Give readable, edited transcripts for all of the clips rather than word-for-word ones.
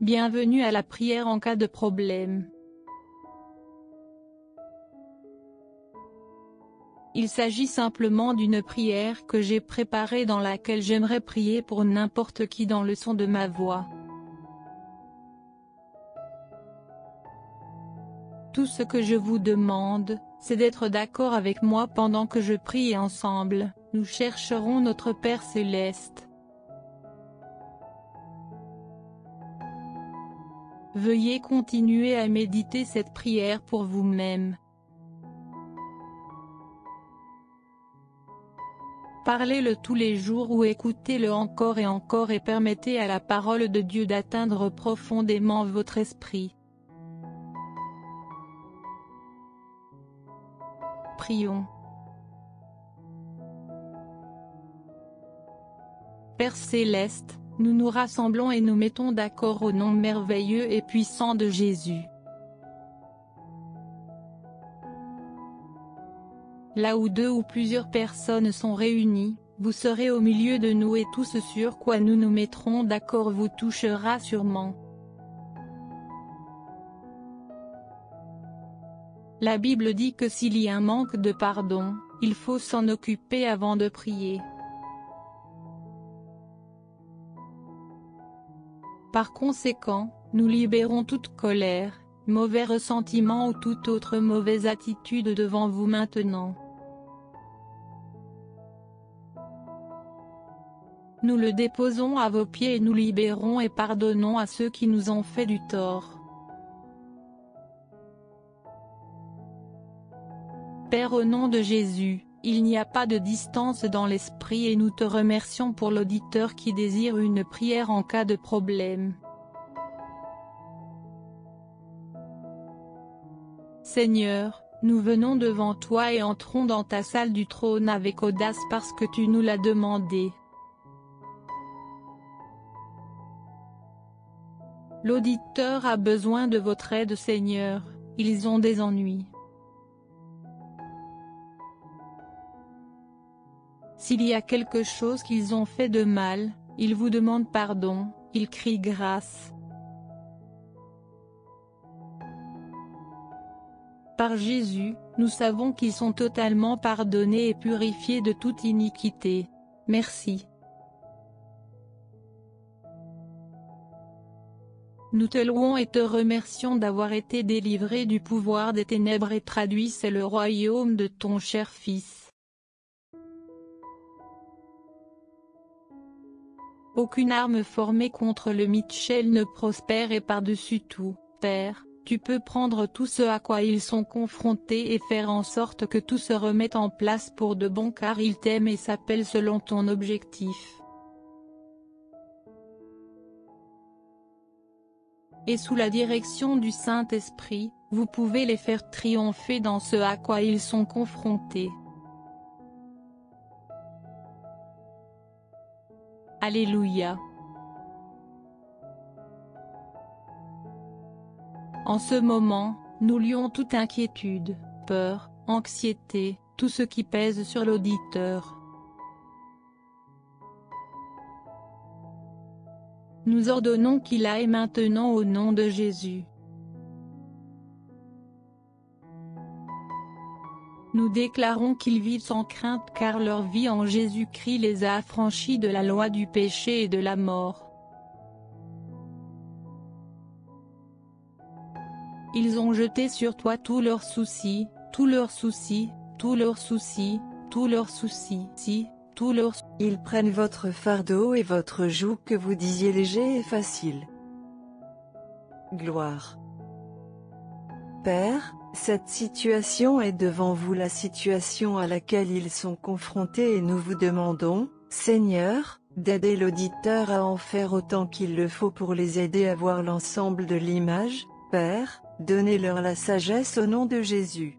Bienvenue à la prière en cas de problème. Il s'agit simplement d'une prière que j'ai préparée dans laquelle j'aimerais prier pour n'importe qui dans le son de ma voix. Tout ce que je vous demande, c'est d'être d'accord avec moi pendant que je prie et ensemble, nous chercherons notre Père Céleste. Veuillez continuer à méditer cette prière pour vous-même. Parlez-le tous les jours ou écoutez-le encore et permettez à la parole de Dieu d'atteindre profondément votre esprit. Prions. Père Céleste, nous nous rassemblons et nous mettons d'accord au nom merveilleux et puissant de Jésus. Là où deux ou plusieurs personnes sont réunies, vous serez au milieu de nous et tout ce sur quoi nous nous mettrons d'accord vous touchera sûrement. La Bible dit que s'il y a un manque de pardon, il faut s'en occuper avant de prier. Par conséquent, nous libérons toute colère, mauvais ressentiment ou toute autre mauvaise attitude devant vous maintenant. Nous le déposons à vos pieds et nous libérons et pardonnons à ceux qui nous ont fait du tort. Père, au nom de Jésus, il n'y a pas de distance dans l'esprit et nous te remercions pour l'auditeur qui désire une prière en cas de problème. Seigneur, nous venons devant toi et entrons dans ta salle du trône avec audace parce que tu nous l'as demandé. L'auditeur a besoin de votre aide, Seigneur, ils ont des ennuis. S'il y a quelque chose qu'ils ont fait de mal, ils vous demandent pardon, ils crient grâce. Par Jésus, nous savons qu'ils sont totalement pardonnés et purifiés de toute iniquité. Merci. Nous te louons et te remercions d'avoir été délivrés du pouvoir des ténèbres et traduit c'est le royaume de ton cher Fils. Aucune arme formée contre le Mitchell ne prospère et par-dessus tout, Père, tu peux prendre tout ce à quoi ils sont confrontés et faire en sorte que tout se remette en place pour de bon car ils t'aiment et s'appellent selon ton objectif. Et sous la direction du Saint-Esprit, vous pouvez les faire triompher dans ce à quoi ils sont confrontés. Alléluia. En ce moment, nous lions toute inquiétude, peur, anxiété, tout ce qui pèse sur l'auditeur. Nous ordonnons qu'il aille maintenant au nom de Jésus. Nous déclarons qu'ils vivent sans crainte car leur vie en Jésus-Christ les a affranchis de la loi du péché et de la mort. Ils ont jeté sur toi tous leurs soucis, tous leurs soucis, tous leurs soucis, tous leurs soucis, tous leurs... Ils prennent votre fardeau et votre joug que vous disiez léger et facile. Gloire. Père, cette situation est devant vous la situation à laquelle ils sont confrontés et nous vous demandons, Seigneur, d'aider l'auditeur à en faire autant qu'il le faut pour les aider à voir l'ensemble de l'image. Père, donnez-leur la sagesse au nom de Jésus.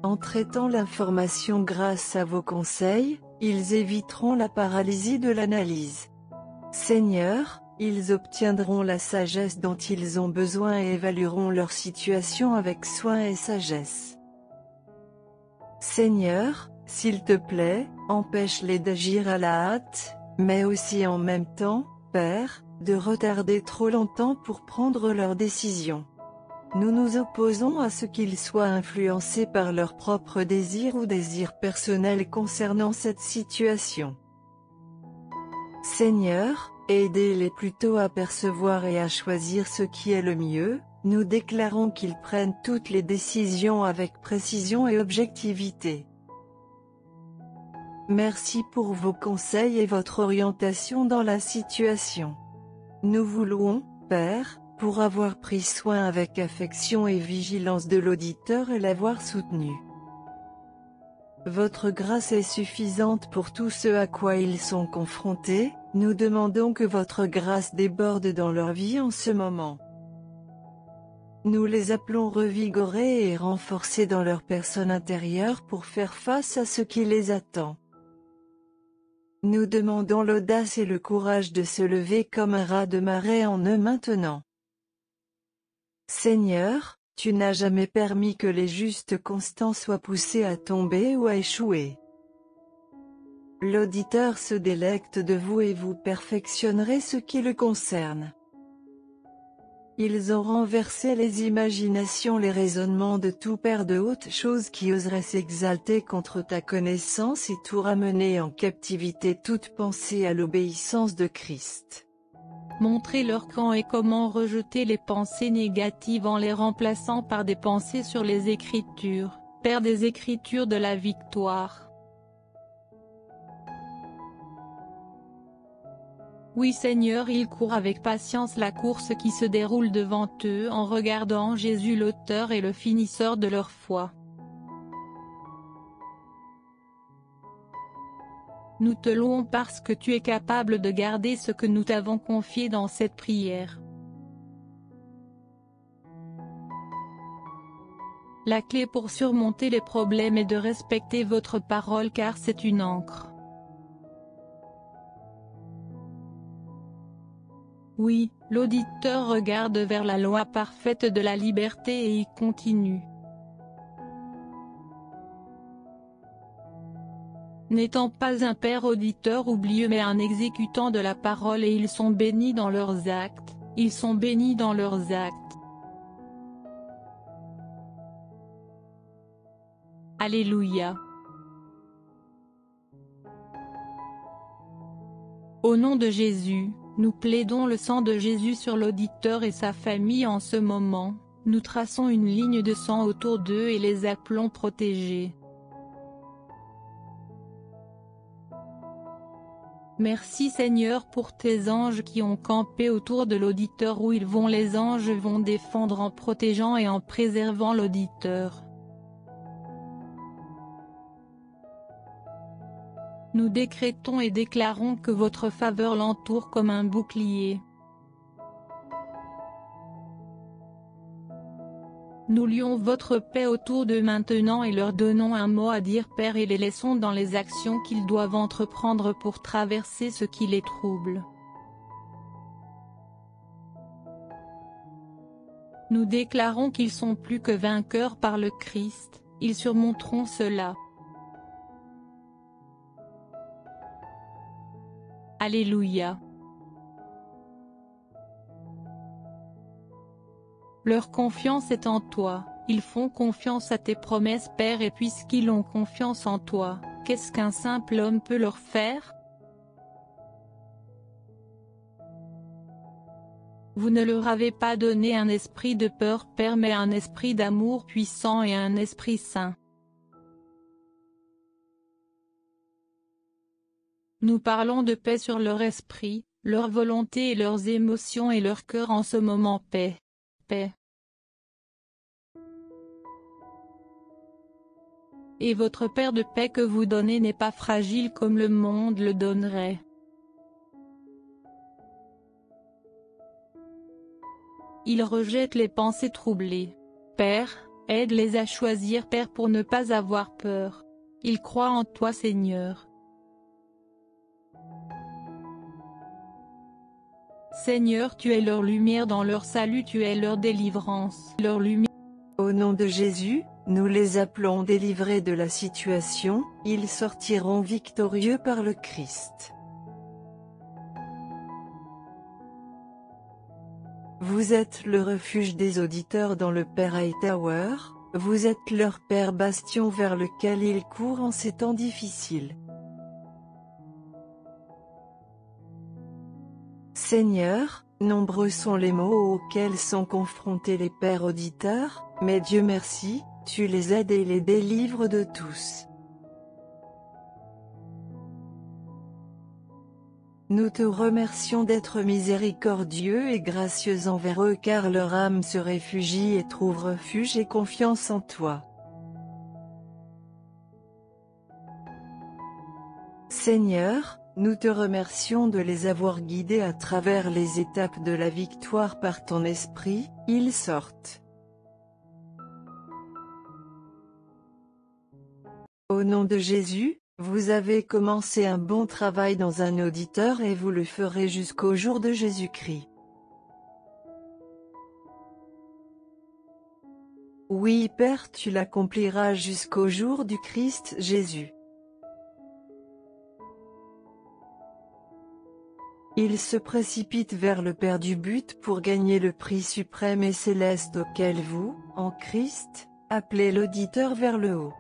En traitant l'information grâce à vos conseils, ils éviteront la paralysie de l'analyse. Seigneur, ils obtiendront la sagesse dont ils ont besoin et évalueront leur situation avec soin et sagesse. Seigneur, s'il te plaît, empêche-les d'agir à la hâte, mais aussi en même temps, Père, de retarder trop longtemps pour prendre leurs décisions. Nous nous opposons à ce qu'ils soient influencés par leurs propres désirs ou désirs personnels concernant cette situation. Seigneur, aidez-les plutôt à percevoir et à choisir ce qui est le mieux. Nous déclarons qu'ils prennent toutes les décisions avec précision et objectivité. Merci pour vos conseils et votre orientation dans la situation. Nous vous louons, Père, pour avoir pris soin avec affection et vigilance de l'auditeur et l'avoir soutenu. Votre grâce est suffisante pour tout ce à quoi ils sont confrontés. Nous demandons que votre grâce déborde dans leur vie en ce moment. Nous les appelons revigorés et renforcés dans leur personne intérieure pour faire face à ce qui les attend. Nous demandons l'audace et le courage de se lever comme un raz de marée en eux maintenant. Seigneur, tu n'as jamais permis que les justes constants soient poussés à tomber ou à échouer. L'auditeur se délecte de vous et vous perfectionnerez ce qui le concerne. Ils ont renversé les imaginations, les raisonnements de tout père de hautes choses qui oserait s'exalter contre ta connaissance et tout ramener en captivité toute pensée à l'obéissance de Christ. Montrez-leur quand et comment rejeter les pensées négatives en les remplaçant par des pensées sur les Écritures, Père des Écritures de la victoire. Oui Seigneur, ils courent avec patience la course qui se déroule devant eux en regardant Jésus l'auteur et le finisseur de leur foi. Nous te louons parce que tu es capable de garder ce que nous t'avons confié dans cette prière. La clé pour surmonter les problèmes est de respecter votre parole car c'est une encre. Oui, l'auditeur regarde vers la loi parfaite de la liberté et y continue. N'étant pas un père auditeur oublieux mais un exécutant de la parole et ils sont bénis dans leurs actes, ils sont bénis dans leurs actes. Alléluia. Au nom de Jésus, nous plaidons le sang de Jésus sur l'auditeur et sa famille en ce moment, nous traçons une ligne de sang autour d'eux et les appelons protégés. Merci Seigneur pour tes anges qui ont campé autour de l'auditeur où ils vont. Les anges vont défendre en protégeant et en préservant l'auditeur. Nous décrétons et déclarons que votre faveur l'entoure comme un bouclier. Nous lions votre paix autour d'eux maintenant et leur donnons un mot à dire Père et les laissons dans les actions qu'ils doivent entreprendre pour traverser ce qui les trouble. Nous déclarons qu'ils sont plus que vainqueurs par le Christ, ils surmonteront cela. Alléluia. Leur confiance est en toi, ils font confiance à tes promesses Père et puisqu'ils ont confiance en toi, qu'est-ce qu'un simple homme peut leur faire? Vous ne leur avez pas donné un esprit de peur Père mais un esprit d'amour puissant et un esprit saint. Nous parlons de paix sur leur esprit, leur volonté et leurs émotions et leur cœur en ce moment paix. Paix. Et votre Père de paix que vous donnez n'est pas fragile comme le monde le donnerait. Il rejette les pensées troublées. Père, aide-les à choisir Père pour ne pas avoir peur. Ils croient en toi Seigneur. Seigneur, tu es leur lumière dans leur salut, tu es leur délivrance, leur lumière. Au nom de Jésus, nous les appelons délivrés de la situation, ils sortiront victorieux par le Christ. Vous êtes le refuge des auditeurs dans le Père Hightower, vous êtes leur Père bastion vers lequel ils courent en ces temps difficiles. Seigneur, nombreux sont les maux auxquels sont confrontés les pères auditeurs, mais Dieu merci, tu les aides et les délivres de tous. Nous te remercions d'être miséricordieux et gracieux envers eux car leur âme se réfugie et trouve refuge et confiance en toi. Seigneur, nous te remercions de les avoir guidés à travers les étapes de la victoire par ton esprit, ils sortent. Au nom de Jésus, vous avez commencé un bon travail dans un auditeur et vous le ferez jusqu'au jour de Jésus-Christ. Oui Père, tu l'accompliras jusqu'au jour du Christ Jésus. Il se précipite vers le Père du but pour gagner le prix suprême et céleste auquel vous, en Christ, appelez l'auditeur vers le haut.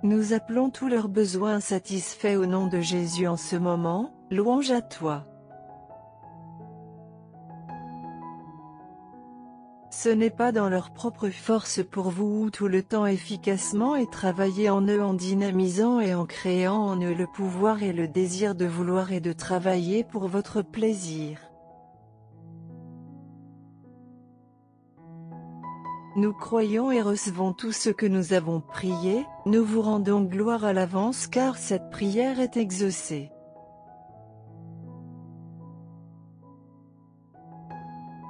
Nous appelons tous leurs besoins satisfaits au nom de Jésus en ce moment, louange à toi. Ce n'est pas dans leur propre force pour vous tout le temps efficacement et travailler en eux en dynamisant et en créant en eux le pouvoir et le désir de vouloir et de travailler pour votre plaisir. Nous croyons et recevons tout ce que nous avons prié, nous vous rendons gloire à l'avance car cette prière est exaucée.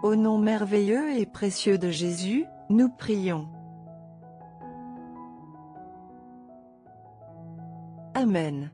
Au nom merveilleux et précieux de Jésus, nous prions. Amen.